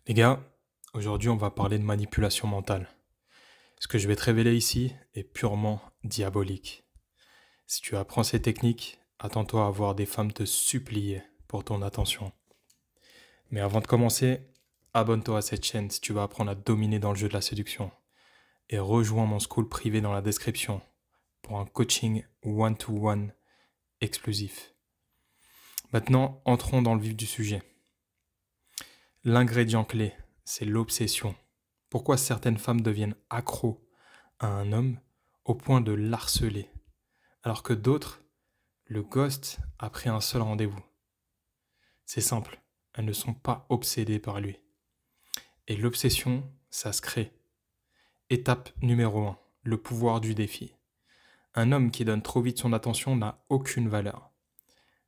Les gars, aujourd'hui on va parler de manipulation mentale. Ce que je vais te révéler ici est purement diabolique. Si tu apprends ces techniques, attends-toi à voir des femmes te supplier pour ton attention. Mais avant de commencer, abonne-toi à cette chaîne si tu veux apprendre à dominer dans le jeu de la séduction. Et rejoins mon school privé dans la description pour un coaching one-to-one exclusif. Maintenant, entrons dans le vif du sujet. L'ingrédient clé, c'est l'obsession. Pourquoi certaines femmes deviennent accros à un homme au point de l'harceler, alors que d'autres le ghostent après un seul rendez-vous? C'est simple, elles ne sont pas obsédées par lui. Et l'obsession, ça se crée. Étape numéro 1, le pouvoir du défi. Un homme qui donne trop vite son attention n'a aucune valeur.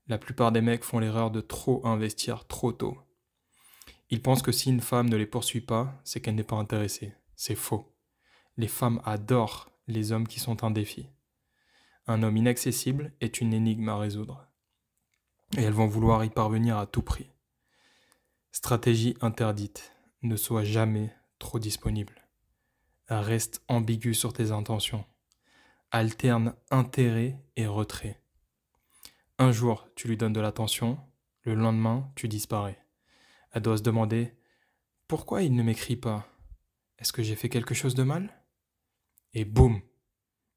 La plupart des mecs font l'erreur de trop investir trop tôt. Ils pensent que si une femme ne les poursuit pas, c'est qu'elle n'est pas intéressée. C'est faux. Les femmes adorent les hommes qui sont un défi. Un homme inaccessible est une énigme à résoudre. Et elles vont vouloir y parvenir à tout prix. Stratégie interdite. Ne sois jamais trop disponible. Reste ambigu sur tes intentions. Alterne intérêt et retrait. Un jour, tu lui donnes de l'attention. Le lendemain, tu disparais. Elle doit se demander « Pourquoi il ne m'écrit pas? Est-ce que j'ai fait quelque chose de mal ?» Et boum,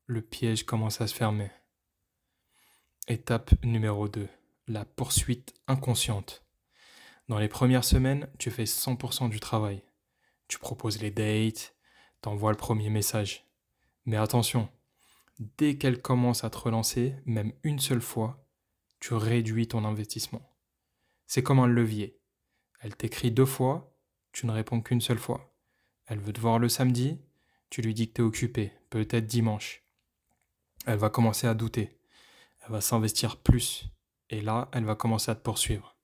le piège commence à se fermer. Étape numéro 2, la poursuite inconsciente. Dans les premières semaines, tu fais 100% du travail. Tu proposes les dates, t'envoies le premier message. Mais attention, dès qu'elle commence à te relancer, même une seule fois, tu réduis ton investissement. C'est comme un levier. Elle t'écrit 2 fois, tu ne réponds qu'une seule fois. Elle veut te voir le samedi, tu lui dis que t'es occupé, peut-être dimanche. Elle va commencer à douter. Elle va s'investir plus. Et là, elle va commencer à te poursuivre.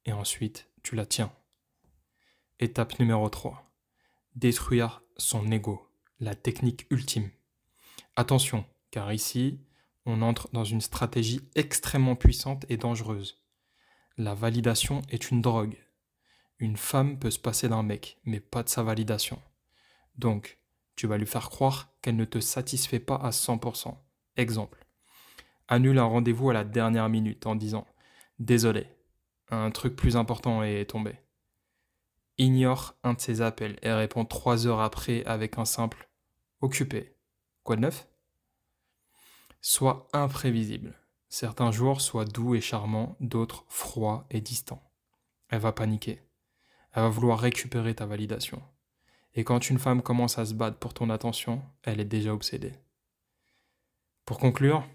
Et ensuite, tu la tiens. Étape numéro 3. Détruire son ego. La technique ultime. Attention, car ici, on entre dans une stratégie extrêmement puissante et dangereuse. La validation est une drogue. Une femme peut se passer d'un mec, mais pas de sa validation. Donc, tu vas lui faire croire qu'elle ne te satisfait pas à 100%. Exemple. Annule un rendez-vous à la dernière minute en disant « Désolé, un truc plus important est tombé ». Ignore un de ses appels et réponds 3 heures après avec un simple « Occupé ». Quoi de neuf? Sois imprévisible. Certains jours soient doux et charmants, d'autres froids et distants. Elle va paniquer. Elle va vouloir récupérer ta validation. Et quand une femme commence à se battre pour ton attention, elle est déjà obsédée. Pour conclure,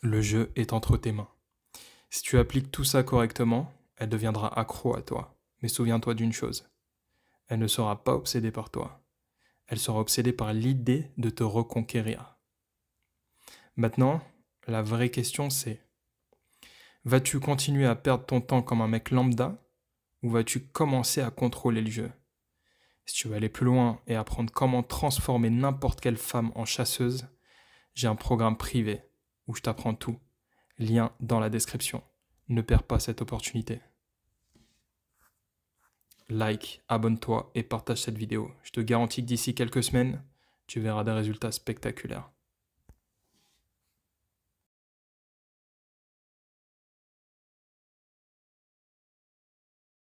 le jeu est entre tes mains. Si tu appliques tout ça correctement, elle deviendra accro à toi. Mais souviens-toi d'une chose, elle ne sera pas obsédée par toi. Elle sera obsédée par l'idée de te reconquérir. Maintenant, la vraie question c'est, vas-tu continuer à perdre ton temps comme un mec lambda ou vas-tu commencer à contrôler le jeu? Si tu veux aller plus loin et apprendre comment transformer n'importe quelle femme en chasseuse, j'ai un programme privé où je t'apprends tout. Lien dans la description. Ne perds pas cette opportunité. Like, abonne-toi et partage cette vidéo. Je te garantis que d'ici quelques semaines, tu verras des résultats spectaculaires.